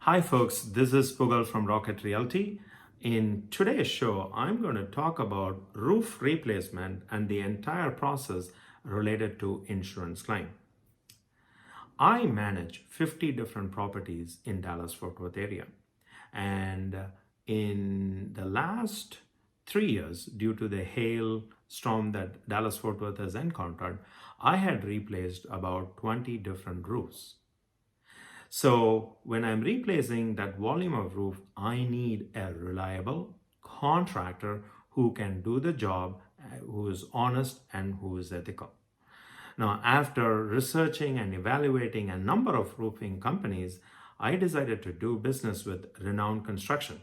Hi folks, this is Poogle from Rocket Realty. In today's show, I'm going to talk about roof replacement and the entire process related to insurance claim. I manage 50 different properties in Dallas-Fort Worth area. And in the last 3 years, due to the hail storm that Dallas-Fort Worth has encountered, I had replaced about 20 different roofs. So when I'm replacing that volume of roof, I need a reliable contractor who can do the job, who is honest and who is ethical. Now, after researching and evaluating a number of roofing companies, I decided to do business with Renown Construction.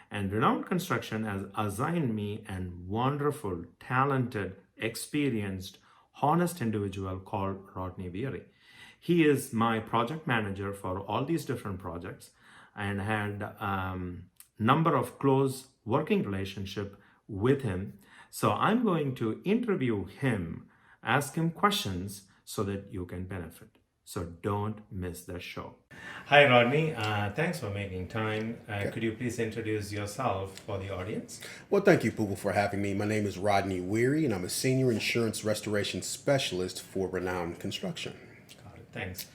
And Renown Construction has assigned me a wonderful, talented, experienced, honest individual called Rodney Weary. He is my project manager for all these different projects and had number of close working relationship with him. So I'm going to interview him, ask him questions so that you can benefit. So don't miss the show. Hi, Rodney. Thanks for making time. Could you please introduce yourself for the audience? Well, thank you, Poogle, for having me. My name is Rodney Weary, and I'm a senior insurance restoration specialist for Renown Construction. Got it. Thanks.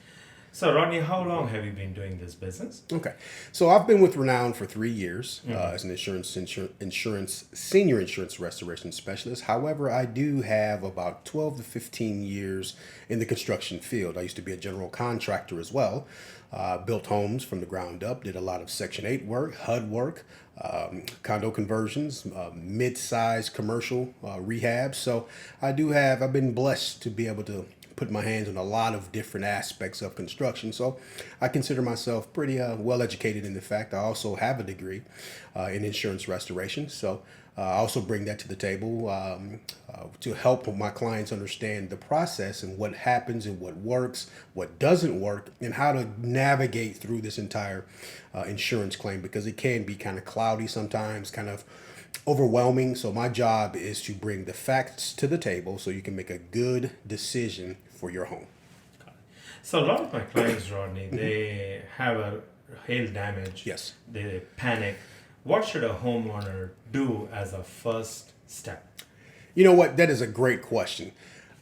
So, Rodney, how long have you been doing this business? Okay, so I've been with Renown for 3 years as an senior insurance restoration specialist. However, I do have about 12 to 15 years in the construction field. I used to be a general contractor as well. Built homes from the ground up, did a lot of Section 8 work, HUD work, condo conversions, mid-sized commercial rehab. So I've been blessed to be able to put my hands on a lot of different aspects of construction. So I consider myself pretty well educated in the fact I also have a degree in insurance restoration. So I also bring that to the table to help my clients understand the process and what happens and what works, what doesn't work, and how to navigate through this entire insurance claim, because it can be kind of cloudy sometimes, kind of overwhelming. So my job is to bring the facts to the table so you can make a good decision for your home. So a lot of my clients, Rodney, they have a hail damage. Yes. They panic. What should a homeowner do as a first step? You know what? That is a great question.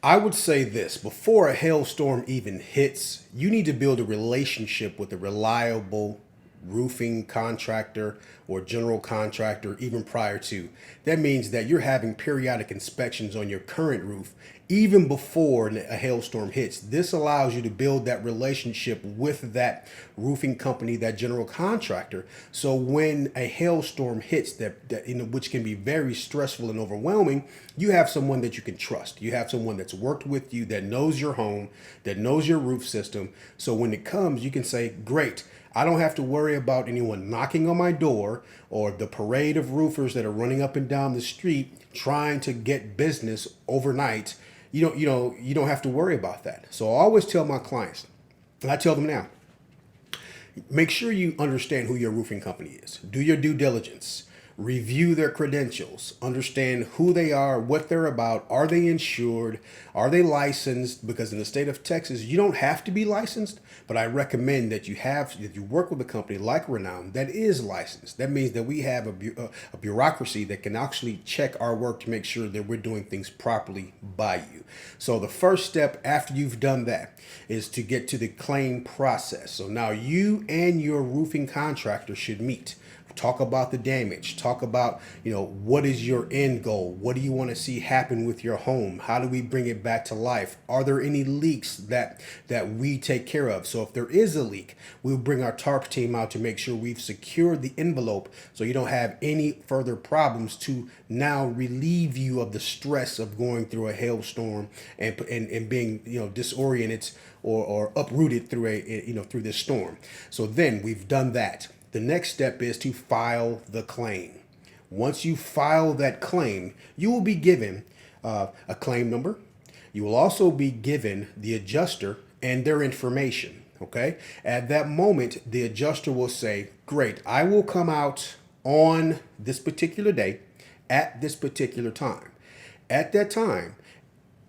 I would say this: before a hailstorm even hits, you need to build a relationship with a reliable roofing contractor or general contractor even prior to. That means that you're having periodic inspections on your current roof even before a hailstorm hits. This allows you to build that relationship with that roofing company, that general contractor. So when a hailstorm hits which can be very stressful and overwhelming, you have someone that you can trust. You have someone that's worked with you, that knows your home, that knows your roof system. So when it comes, you can say, great, I don't have to worry about anyone knocking on my door or the parade of roofers that are running up and down the street trying to get business overnight. You don't have to worry about that. So I always tell my clients, and I tell them now, make sure you understand who your roofing company is. Do your due diligence. Review their credentials, understand who they are, what they're about. Are they insured? Are they licensed? Because in the state of Texas, you don't have to be licensed, but I recommend that you work with a company like Renown that is licensed. That means that we have a bureaucracy that can actually check our work to make sure that we're doing things properly by you. So the first step after you've done that is to get to the claim process. So now you and your roofing contractor should meet. Talk about the damage. Talk about, what is your end goal? What do you want to see happen with your home? How do we bring it back to life? Are there any leaks that we take care of? So if there is a leak, we'll bring our tarp team out to make sure we've secured the envelope so you don't have any further problems, to now relieve you of the stress of going through a hailstorm and being, disoriented or uprooted through this storm. So then we've done that. The next step is to file the claim. Once you file that claim, you will be given a claim number. You will also be given the adjuster and their information. Okay. At that moment, the adjuster will say, great, I will come out on this particular day at this particular time. At that time,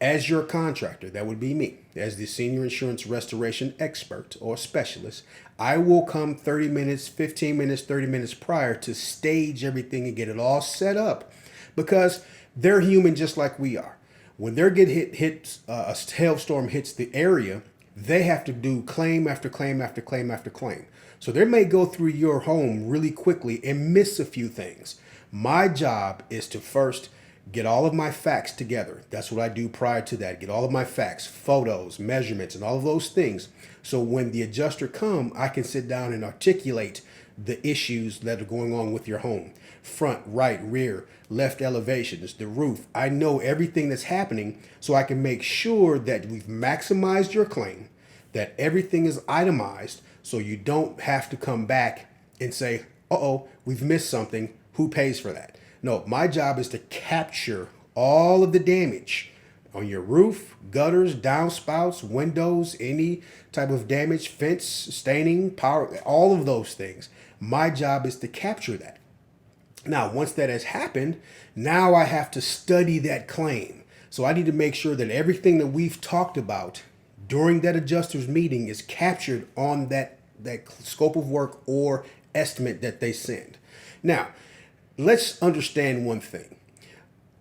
As your contractor, that would be me, as the senior insurance restoration expert or specialist, I will come 30 minutes, 15 minutes, 30 minutes prior to stage everything and get it all set up, because they're human just like we are. When they get a hailstorm hits the area, they have to do claim after claim after claim after claim. So they may go through your home really quickly and miss a few things. My job is to first get all of my facts together. That's what I do prior to that. Get all of my facts, photos, measurements, and all of those things. So when the adjuster come, I can sit down and articulate the issues that are going on with your home. Front, right, rear, left elevations, the roof. I know everything that's happening, so I can make sure that we've maximized your claim, that everything is itemized, so you don't have to come back and say, uh-oh, we've missed something. Who pays for that? No, my job is to capture all of the damage on your roof, gutters, downspouts, windows, any type of damage, fence, staining, power, all of those things. My job is to capture that. Now, once that has happened, now I have to study that claim. So I need to make sure that everything that we've talked about during that adjuster's meeting is captured on that scope of work or estimate that they send. Now, let's understand one thing.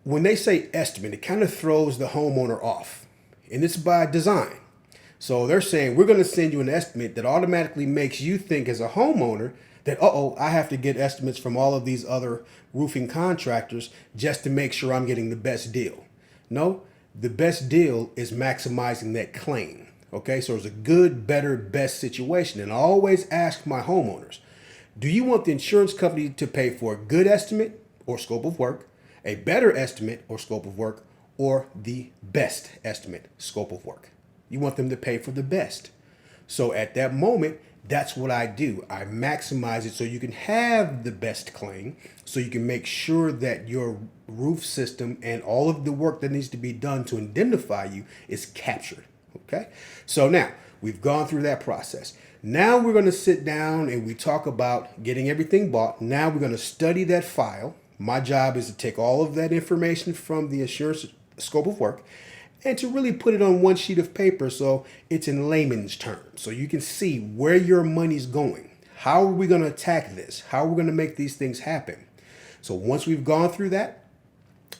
When they say estimate, it kind of throws the homeowner off, and it's by design. So they're saying, we're going to send you an estimate that automatically makes you think as a homeowner that, uh-oh, I have to get estimates from all of these other roofing contractors just to make sure I'm getting the best deal. No, the best deal is maximizing that claim. Okay, so it's a good, better, best situation. And I always ask my homeowners, do you want the insurance company to pay for a good estimate or scope of work, a better estimate or scope of work, or the best estimate, scope of work? You want them to pay for the best. So at that moment, that's what I do. I maximize it so you can have the best claim, so you can make sure that your roof system and all of the work that needs to be done to indemnify you is captured. Okay? So now we've gone through that process. Now we're going to sit down and we talk about getting everything bought. Now we're going to study that file. My job is to take all of that information from the insurance scope of work and to really put it on one sheet of paper so it's in layman's terms, so you can see where your money's going. How are we going to attack this? How are we going to make these things happen? So once we've gone through that,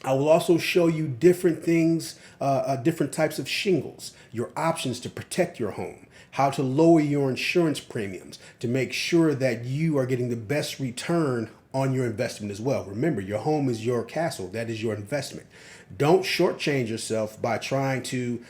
I will also show you different things, different types of shingles, your options to protect your home, how to lower your insurance premiums to make sure that you are getting the best return on your investment as well. Remember, your home is your castle. That is your investment. Don't shortchange yourself by trying to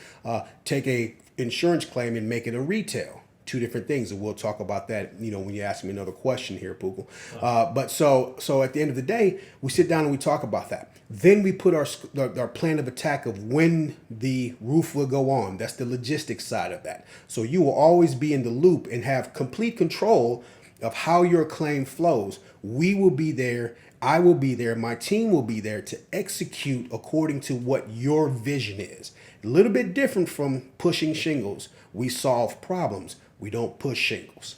take a insurance claim and make it a retail. Two different things, and we'll talk about that, when you ask me another question here, Poogle. But so at the end of the day, we sit down and we talk about that. Then we put our plan of attack of when the roof will go on. That's the logistics side of that. So you will always be in the loop and have complete control of how your claim flows. We will be there. I will be there. My team will be there to execute according to what your vision is. A little bit different from pushing shingles. We solve problems. We don't push shingles.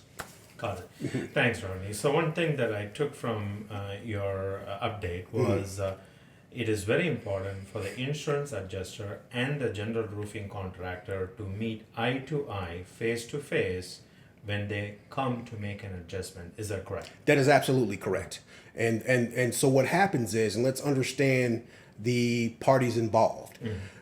Got it. Thanks, Rodney. So one thing that I took from your update was it is very important for the insurance adjuster and the general roofing contractor to meet eye to eye, face to face, when they come to make an adjustment. Is that correct? That is absolutely correct. And so what happens is, and let's understand the parties involved.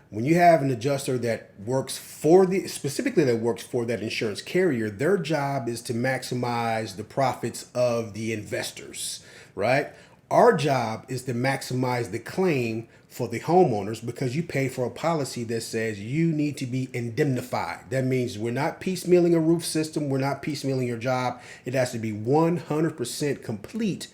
When you have an adjuster that works for that insurance carrier, their job is to maximize the profits of the investors, right? Our job is to maximize the claim for the homeowners, because you pay for a policy that says you need to be indemnified. That means we're not piecemealing a roof system. We're not piecemealing your job. It has to be 100% complete,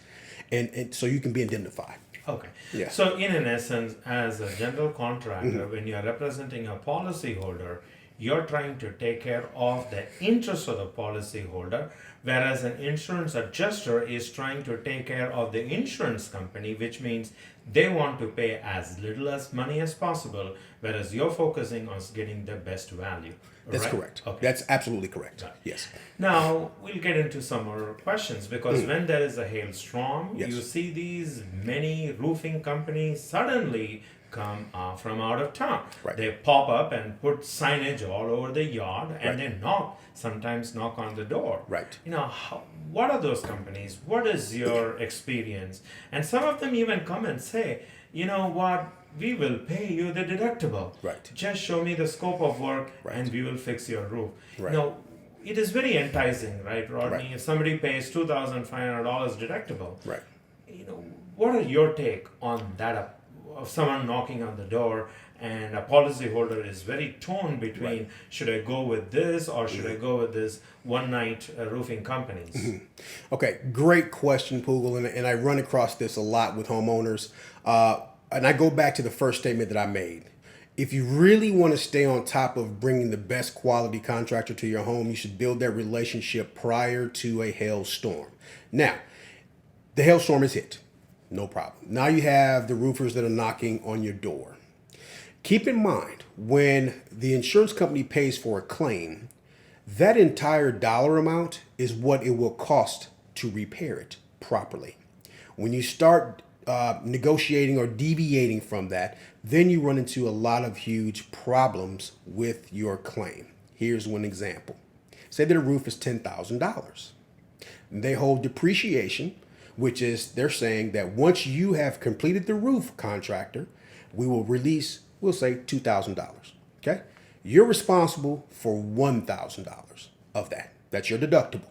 and so you can be indemnified. Okay. Yeah. So in essence, as a general contractor, when you're representing a policyholder, you're trying to take care of the interests of the policyholder whereas an insurance adjuster is trying to take care of the insurance company, which means they want to pay as little as money as possible, whereas you're focusing on getting the best value. That's right? correct. Okay. That's absolutely correct. Right. Yes. Now we'll get into some more questions because when there is a hailstorm, Yes. you see these many roofing companies suddenly come from out of town. Right. They pop up and put signage all over the yard, and Right. they sometimes knock on the door. Right. What are those companies? What is your experience? And some of them even come and say, you know what? We will pay you the deductible. Right. Just show me the scope of work, Right. and we will fix your roof. Right. It is very enticing, right, Rodney? Right. If somebody pays $2,500 deductible, Right. what are your take on that? Of someone knocking on the door and a policyholder is very torn between should I go with this or should I go with this one night roofing companies? Okay, great question, Poogle, and I run across this a lot with homeowners. And I go back to the first statement that I made. If you really want to stay on top of bringing the best quality contractor to your home, you should build that relationship prior to a hailstorm. Now, the hailstorm is hit. No problem. Now you have the roofers that are knocking on your door. Keep in mind, when the insurance company pays for a claim, that entire dollar amount is what it will cost to repair it properly. When you start negotiating or deviating from that, then you run into a lot of huge problems with your claim. Here's one example. Say that a roof is $10,000. They hold depreciation, which is they're saying that once you have completed the roof, contractor, we will release, we'll say $2,000. Okay? You're responsible for $1,000 of that. That's your deductible.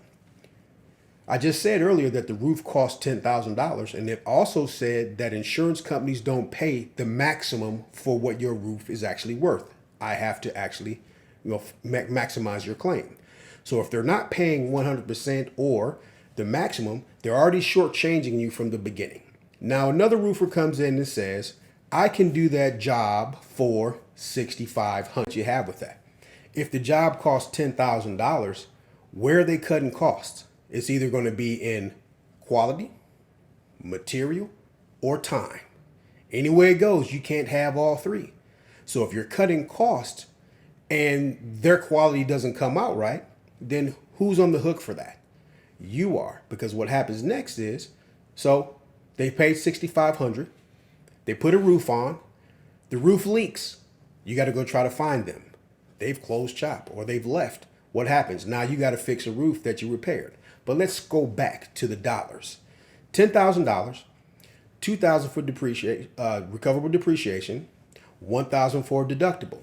I just said earlier that the roof costs $10,000, and it also said that insurance companies don't pay the maximum for what your roof is actually worth. I have to actually, maximize your claim. So if they're not paying 100% or the maximum, they're already shortchanging you from the beginning. Now another roofer comes in and says, I can do that job for $6,500. You have with that. If the job costs $10,000, where are they cutting costs? It's either going to be in quality, material, or time. Any way it goes, you can't have all three. So if you're cutting costs and their quality doesn't come out right, then who's on the hook for that? You are, because what happens next is, so they paid $6,500. They put a roof on. The roof leaks. You got to go try to find them. They've closed shop or they've left. What happens? Now you got to fix a roof that you repaired. But let's go back to the dollars. $10,000, $2,000 for recoverable depreciation, $1,000 for deductible.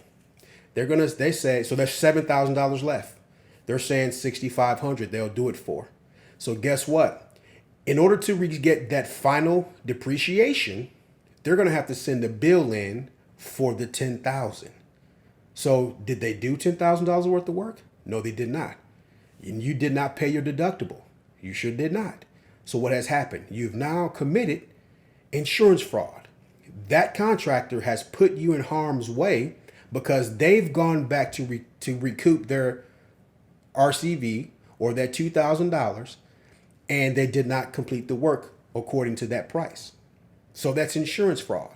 They say, so there's $7,000 left. They're saying $6,500 they'll do it for. So guess what? In order to get that final depreciation, they're going to have to send a bill in for the $10,000. So did they do $10,000 worth of work? No, they did not. And you did not pay your deductible. You sure did not. So what has happened? You've now committed insurance fraud. That contractor has put you in harm's way because they've gone back to recoup their RCV or that $2,000, and they did not complete the work according to that price. So that's insurance fraud.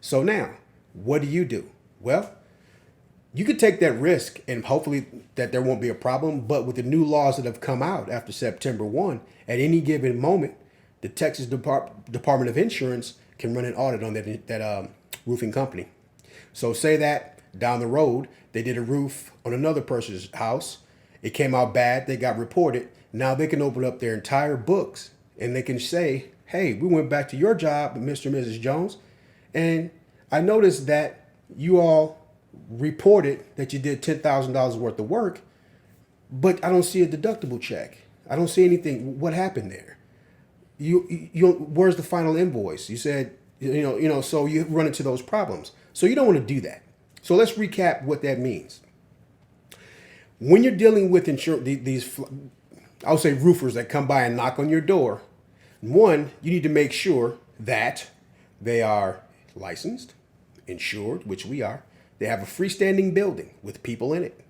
So now, what do? Well, you could take that risk and hopefully that there won't be a problem. But with the new laws that have come out after September 1, at any given moment, the Texas Department of Insurance can run an audit on that roofing company. So say that down the road, they did a roof on another person's house. It came out bad. They got reported. Now they can open up their entire books and they can say, hey, we went back to your job, Mr. and Mrs. Jones, and I noticed that you all reported that you did $10,000 worth of work, but I don't see a deductible check. I don't see anything. What happened there? Where's the final invoice? You said, so you run into those problems. So you don't want to do that. So let's recap what that means. When you're dealing with these, I would say roofers that come by and knock on your door, one, you need to make sure that they are licensed, insured, which we are. They have a freestanding building with people in it.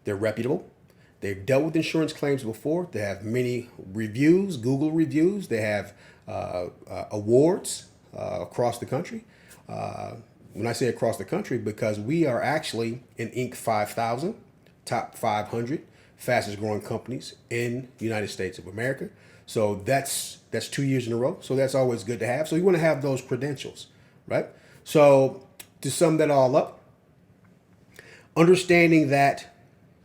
They're reputable. They've dealt with insurance claims before. They have many reviews, Google reviews. They have awards across the country. When I say across the country, because we are actually in Inc. 5000, top 500 fastest growing companies in the United States of America. So that's 2 years in a row. So that's always good to have. So you want to have those credentials, right? So to sum that all up, understanding that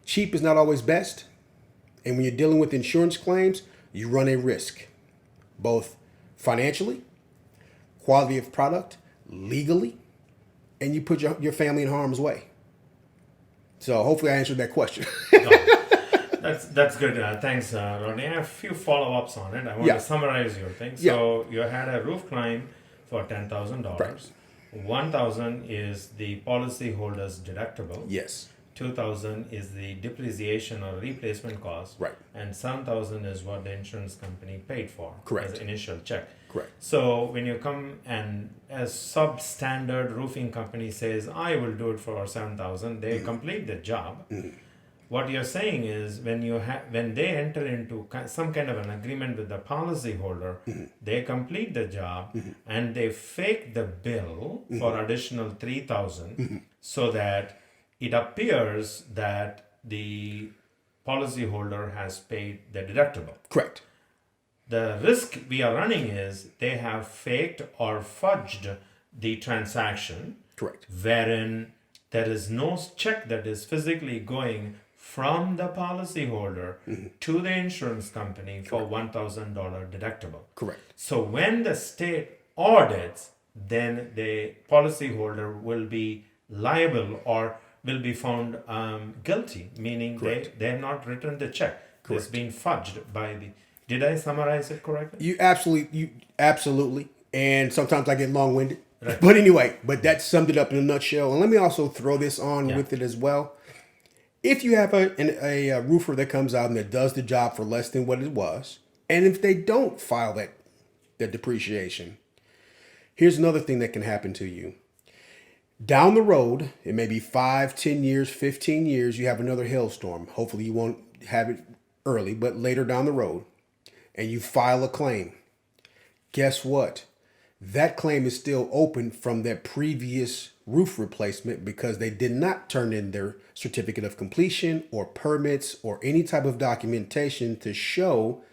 cheap is not always best. And when you're dealing with insurance claims, you run a risk, both financially, quality of product, legally, and you put your family in harm's way. So hopefully I answered that question. That's good. Thanks, Rodney. I have a few follow-ups on it. I want to summarize your thing. So you had a roof claim for $10,000. Right. $1,000 is the policyholder's deductible. Yes. $2,000 is the depreciation or replacement cost. Right. And $7,000 is what the insurance company paid for. Correct. As initial check. Correct. So when you come and a substandard roofing company says, I will do it for $7,000, they complete the job. What you're saying is when they enter into some kind of an agreement with the policyholder, they complete the job and they fake the bill for additional $3,000 so that it appears that the policyholder has paid the deductible. Correct. The risk we are running is they have faked or fudged the transaction. Correct. Wherein there is no check that is physically going from the policyholder to the insurance company for $1,000 deductible. Correct. So when the state audits, then the policyholder will be liable or will be found guilty, meaning they have not returned the check. It's been fudged by the... Did I summarize it correctly? You absolutely. And sometimes I get long-winded. Right. But anyway, that summed it up in a nutshell. And let me also throw this on with it as well. If you have a roofer that comes out and that does the job for less than what it was, and if they don't file that depreciation, here's another thing that can happen to you. Down the road, it may be 5, 10 years, 15 years, you have another hailstorm. Hopefully you won't have it early, but later down the road, and you file a claim. Guess what? That claim is still open from that previous roof replacement because they did not turn in their certificate of completion or permits or any type of documentation to show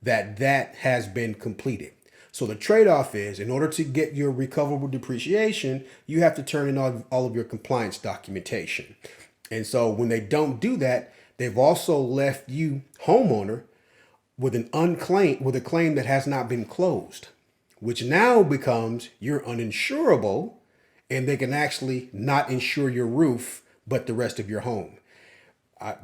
that has been completed. So the trade-off is, in order to get your recoverable depreciation, you have to turn in all of your compliance documentation. And so when they don't do that, they've also left you, homeowner, with a claim that has not been closed, which now becomes you're uninsurable, and they can actually not insure your roof, but the rest of your home.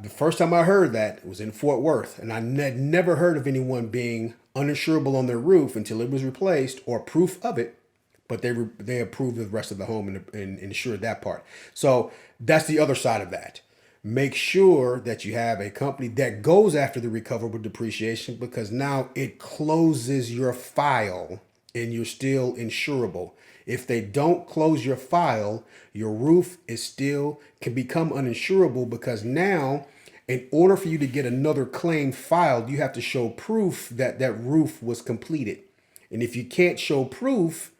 The first time I heard that was in Fort Worth, and I never heard of anyone being uninsurable on their roof until it was replaced or proof of it, but they approved the rest of the home and insured that part. So that's the other side of that. Make sure that you have a company that goes after the recoverable depreciation, because now it closes your file and you're still insurable. If they don't close your file, your roof can become uninsurable, because now, in order for you to get another claim filed, you have to show proof that that roof was completed. And if you can't show proof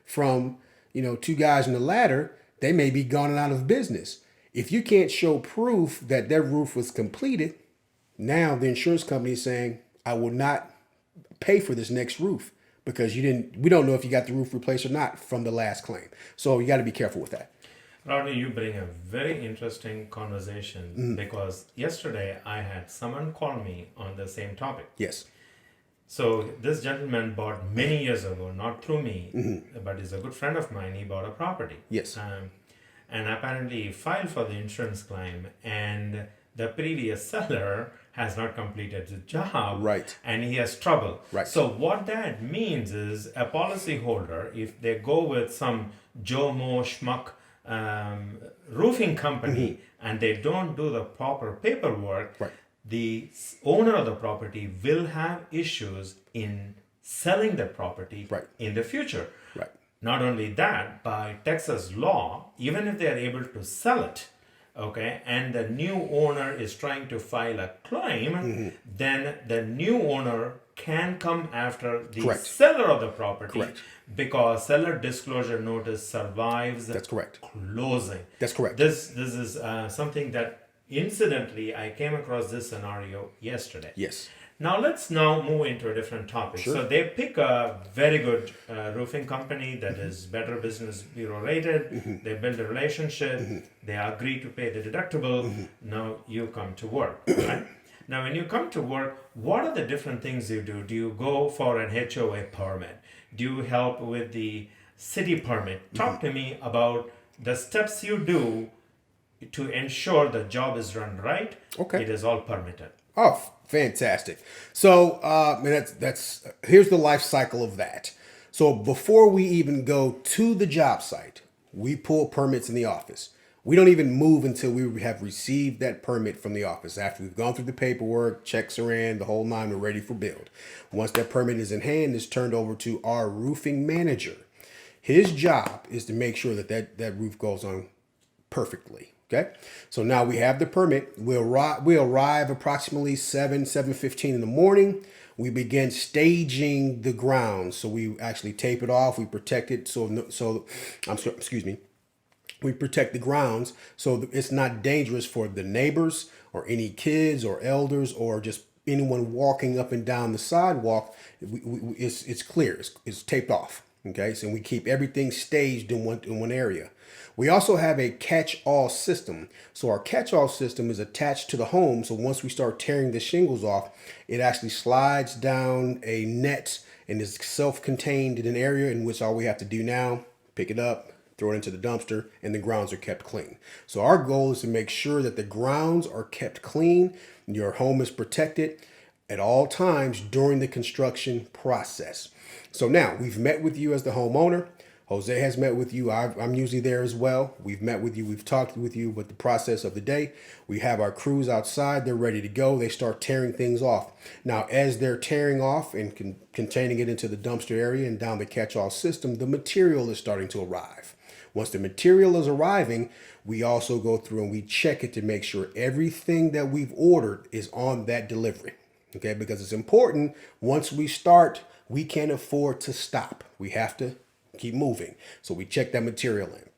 from, two guys in the ladder, they may be gone and out of business. If you can't show proof that that roof was completed, now the insurance company is saying, I will not pay for this next roof because we don't know if you got the roof replaced or not from the last claim. So you got to be careful with that. Rodney, you bring a very interesting conversation because yesterday I had someone call me on the same topic. Yes. So this gentleman bought many years ago, not through me, but he's a good friend of mine. He bought a property. Yes. And apparently he filed for the insurance claim, and the previous seller has not completed the job. Right. And he has trouble. Right. So what that means is a policyholder, if they go with some Joe Mo schmuck roofing company and they don't do the proper paperwork, right, the owner of the property will have issues in selling the property in the future. Right. Not only that, by Texas law, even if they are able to sell it, okay, and the new owner is trying to file a claim, then the new owner can come after the Correct. seller of the property Correct. because seller disclosure notice survives That's correct. closing. That's correct. This is something that incidentally I came across this scenario yesterday. Yes. Now let's now move into a different topic. Sure. So they pick a very good roofing company that is Better Business Bureau rated. They build a relationship. They agree to pay the deductible. Now you come to work, right? Now when you come to work, what are the different things you do? Do you go for an HOA permit? Do you help with the city permit? Talk to me about the steps you do to ensure the job is run right. Okay. It is all permitted. Oh, fantastic. So, that's here's the life cycle of that. So before we even go to the job site, we pull permits in the office. We don't even move until we have received that permit from the office. After we've gone through the paperwork, checks are in, the whole nine, we're ready for build. Once that permit is in hand, it's turned over to our roofing manager. His job is to make sure that roof goes on perfectly. Okay, so now we have the permit. We arrive approximately 7:15 in the morning. We begin staging the ground. So we actually tape it off. We protect it. Excuse me. We protect the grounds so it's not dangerous for the neighbors or any kids or elders or just anyone walking up and down the sidewalk. It's clear. It's taped off. Okay, so we keep everything staged in one area. We also have a catch-all system. So our catch-all system is attached to the home. So once we start tearing the shingles off, it actually slides down a net and is self-contained in an area in which all we have to do now, pick it up, throw it into the dumpster, and the grounds are kept clean. So our goal is to make sure that the grounds are kept clean, your home is protected at all times during the construction process. So now we've met with you as the homeowner. Jose has met with you. I'm usually there as well. We've met with you. We've talked with you with the process of the day. We have our crews outside. They're ready to go. They start tearing things off. Now, as they're tearing off and containing it into the dumpster area and down the catch-all system, the material is starting to arrive. Once the material is arriving, we also go through and we check it to make sure everything that we've ordered is on that delivery. Okay, because it's important. Once we start, we can't afford to stop. We have to keep moving. So we check that material in.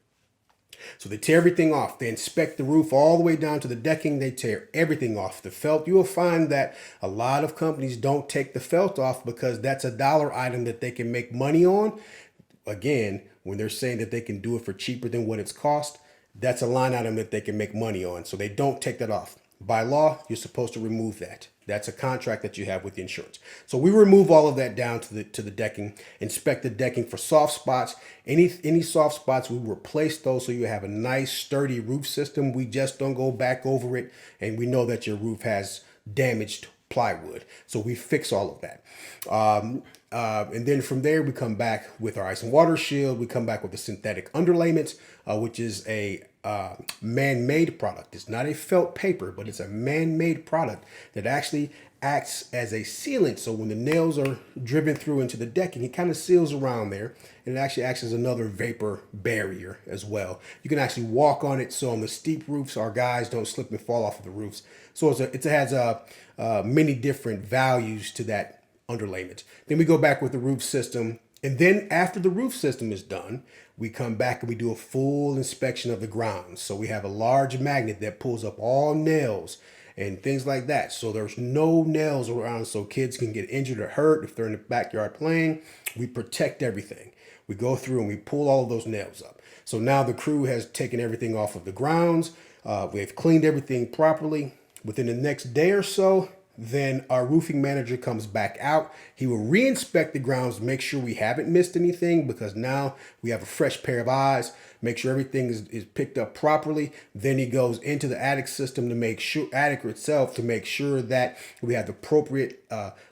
So they tear everything off. They inspect the roof all the way down to the decking. They tear everything off. The felt, you will find that a lot of companies don't take the felt off because that's a dollar item that they can make money on. Again, when they're saying that they can do it for cheaper than what it's cost, that's a line item that they can make money on. So they don't take that off. By law, you're supposed to remove that. That's a contract that you have with the insurance. So we remove all of that down to the decking, inspect the decking for soft spots. Any soft spots, we replace those so you have a nice sturdy roof system. We just don't go back over it, and we know that your roof has damaged plywood. So we fix all of that. And then from there, we come back with our ice and water shield. We come back with the synthetic underlayment, which is a man-made product. It's not a felt paper, but it's a man-made product that actually acts as a sealant. So when the nails are driven through into the decking, it kind of seals around there, and it actually acts as another vapor barrier as well. You can actually walk on it. So on the steep roofs, our guys don't slip and fall off of the roofs. So it has many different values to that underlayment. Then we go back with the roof system. And then after the roof system is done, we come back and we do a full inspection of the grounds. So we have a large magnet that pulls up all nails and things like that. So there's no nails around so kids can get injured or hurt if they're in the backyard playing. We protect everything. We go through and we pull all of those nails up. So now the crew has taken everything off of the grounds. We've cleaned everything properly. Within the next day or so, then our roofing manager comes back out. He will re-inspect the grounds, make sure we haven't missed anything, because now we have a fresh pair of eyes, make sure everything is picked up properly. Then he goes into the attic system to make sure, attic itself, to make sure that we have the appropriate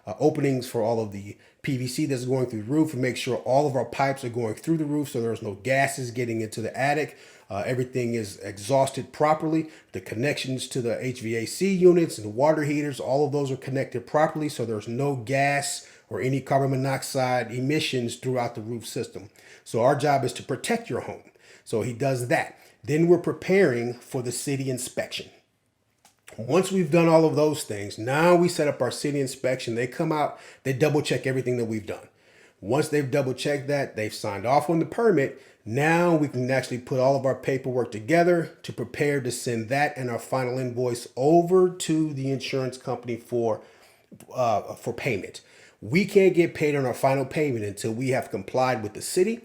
openings for all of the PVC that's going through the roof, and make sure all of our pipes are going through the roof so there's no gases getting into the attic. Everything is exhausted properly. The connections to the HVAC units and the water heaters, all of those are connected properly, so there's no gas or any carbon monoxide emissions throughout the roof system. So our job is to protect your home. So he does that. Then we're preparing for the city inspection. Once we've done all of those things, now we set up our city inspection. They come out, they double check everything that we've done. Once they've double checked that, they've signed off on the permit. Now we can actually put all of our paperwork together to prepare to send that and our final invoice over to the insurance company for payment. We can't get paid on our final payment until we have complied with the city,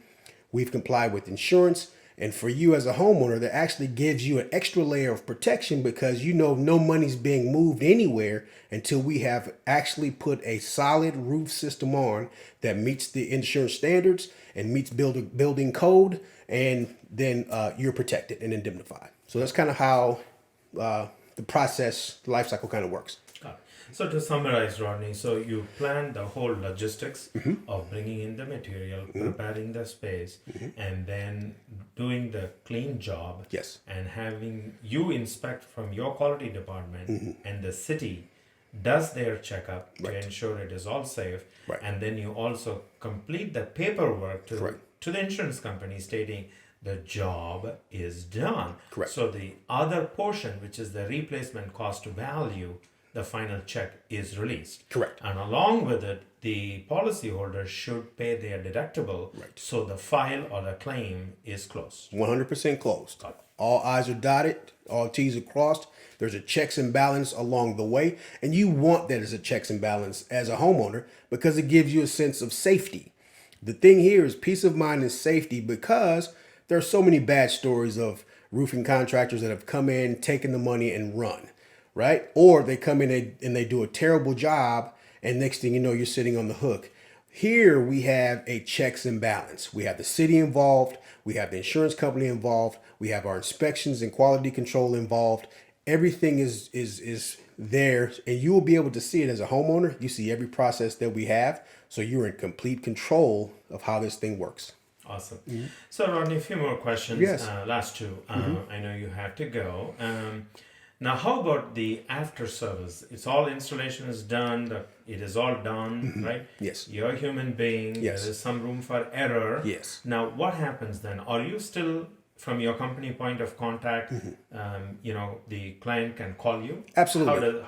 we've complied with insurance. And for you as a homeowner, that actually gives you an extra layer of protection because you know no money's being moved anywhere until we have actually put a solid roof system on that meets the insurance standards and meets building code, and then you're protected and indemnified. So that's kind of how the process, the life cycle kind of works. So to summarize, Rodney, so you plan the whole logistics of bringing in the material, preparing the space, and then doing the clean job. Yes. And having you inspect from your quality department, and the city does their checkup to ensure it is all safe. Right. And then you also complete the paperwork to the insurance company stating the job is done. Correct. So the other portion, which is the replacement cost value, the final check is released. Correct. And along with it, the policyholder should pay their deductible. Right. So the file or the claim is closed. 100% closed. All I's are dotted, all T's are crossed. There's a checks and balance along the way. And you want that as a checks and balance as a homeowner because it gives you a sense of safety. The thing here is peace of mind and safety because there are so many bad stories of roofing contractors that have come in, taken the money and run. Right? Or they come in and they do a terrible job, and next thing you know, you're sitting on the hook. Here we have a checks and balance. We have the city involved. We have the insurance company involved. We have our inspections and quality control involved. Everything is there, and you will be able to see it as a homeowner. You see every process that we have, so you're in complete control of how this thing works. Awesome. So, Rodney, a few more questions. Yes. Last two. I know you have to go. Now, how about the after service? It's all installation is done. It is all done, right? Yes. You're a human being. Yes. There is some room for error. Yes. Now, what happens then? Are you still, from your company point of contact, the client can call you? Absolutely.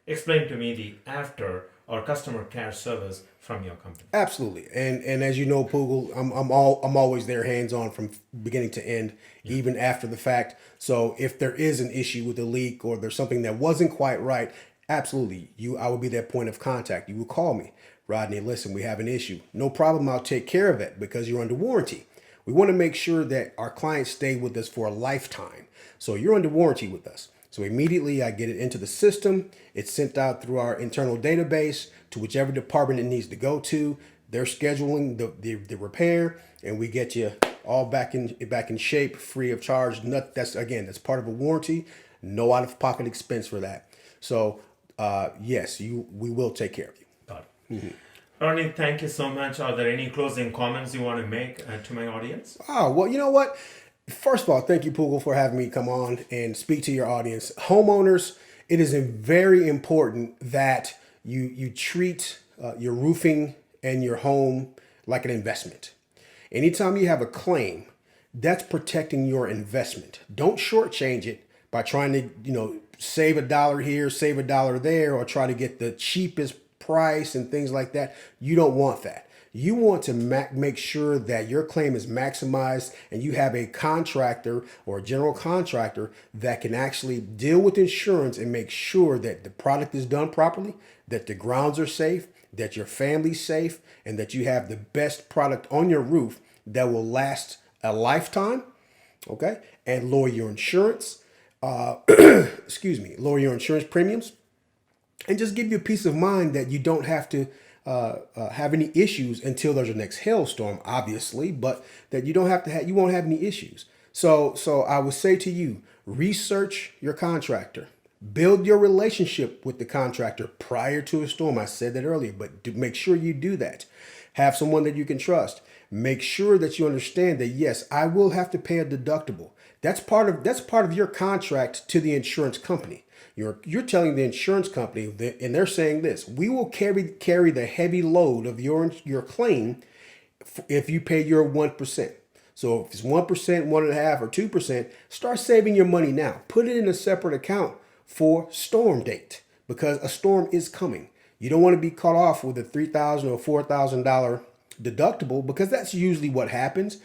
Explain to me the after or customer care service from your company. Absolutely. And as you know, Poogle, I'm always there hands-on from beginning to end, even after the fact. So if there is an issue with a leak or there's something that wasn't quite right, absolutely, I will be that point of contact. You will call me. Rodney, listen, we have an issue. No problem, I'll take care of it because you're under warranty. We want to make sure that our clients stay with us for a lifetime. So you're under warranty with us. So immediately I get it into the system. It's sent out through our internal database to whichever department it needs to go to. They're scheduling the repair, and we get you all back in shape, free of charge. That's part of a warranty. No out-of-pocket expense for that. So yes, we will take care of you. Got it. Rodney, thank you so much. Are there any closing comments you want to make to my audience? Oh, well, you know what? First of all, thank you, Poogle, for having me come on and speak to your audience. Homeowners, it is very important that you treat your roofing and your home like an investment. Anytime you have a claim, that's protecting your investment. Don't shortchange it by trying to, save $1 here, save $1 there, or try to get the cheapest price and things like that. You don't want that. You want to make sure that your claim is maximized and you have a contractor or a general contractor that can actually deal with insurance and make sure that the product is done properly, that the grounds are safe, that your family's safe, and that you have the best product on your roof that will last a lifetime, okay? And lower your insurance, lower your insurance premiums, and just give you a peace of mind that you don't have to have any issues until there's a next hailstorm, obviously, but that you won't have any issues. So I would say to you, research your contractor, build your relationship with the contractor prior to a storm. I said that earlier, but make sure you do that. Have someone that you can trust. Make sure that you understand that, yes, I will have to pay a deductible. That's part of your contract to the insurance company. You're telling the insurance company that, and they're saying this: we will carry the heavy load of your claim if you pay your 1%. So if it's 1%, 1.5%, or 2%, start saving your money now. Put it in a separate account for storm date because a storm is coming. You don't want to be caught off with a $3,000 or $4,000 deductible because that's usually what happens.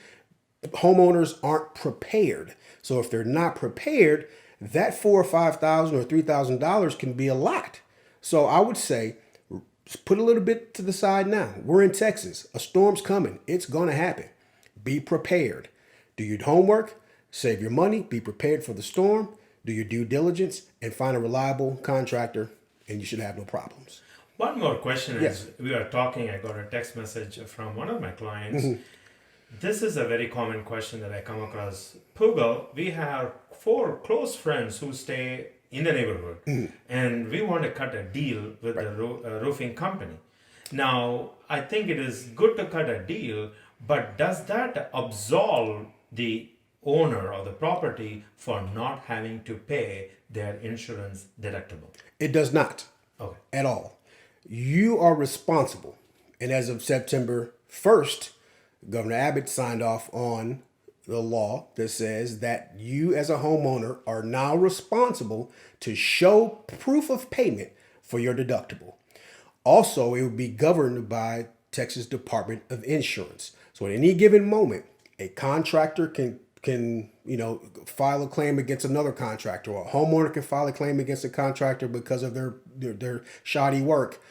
Homeowners aren't prepared. So if they're not prepared, that $4,000 or $5,000 or $3,000 can be a lot. So I would say put a little bit to the side now. We're in Texas. A storm's coming. It's going to happen. Be prepared. Do your homework, save your money, be prepared for the storm, do your due diligence, and find a reliable contractor, and you should have no problems. One more question Yes. is we were talking, I got a text message from one of my clients. This is a very common question that I come across. Poogle, we have 4 close friends who stay in the neighborhood and we want to cut a deal with the roofing company. Now, I think it is good to cut a deal, but does that absolve the owner of the property for not having to pay their insurance deductible? It does not Okay. at all. You are responsible. And as of September 1st, Governor Abbott signed off on the law that says that you as a homeowner are now responsible to show proof of payment for your deductible. Also, it would be governed by Texas Department of Insurance. So at any given moment, a contractor can file a claim against another contractor, or a homeowner can file a claim against a contractor because of their shoddy work.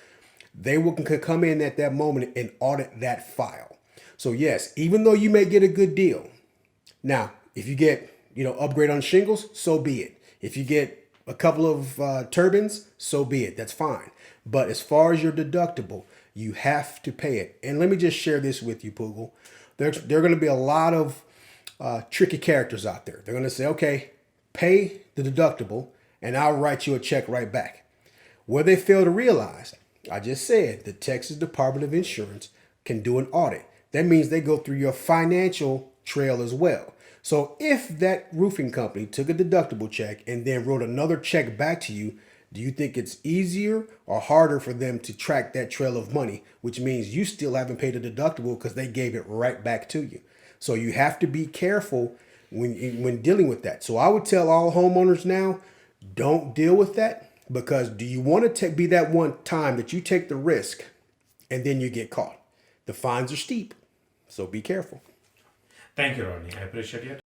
They can come in at that moment and audit that file. So yes, even though you may get a good deal, now if you get upgrade on shingles, so be it. If you get a couple of turbines, so be it. That's fine. But as far as your deductible, you have to pay it. And let me just share this with you, Poogle. There are going to be a lot of tricky characters out there. They're going to say, okay, pay the deductible and I'll write you a check right back. What they fail to realize, I just said, the Texas Department of Insurance can do an audit. That means they go through your financial trail as well. So if that roofing company took a deductible check and then wrote another check back to you, do you think it's easier or harder for them to track that trail of money, which means you still haven't paid a deductible because they gave it right back to you? So you have to be careful when dealing with that. So I would tell all homeowners now, don't deal with that, because do you want to be that one time that you take the risk and then you get caught? The fines are steep, so be careful. Thank you, Rodney. I appreciate your time.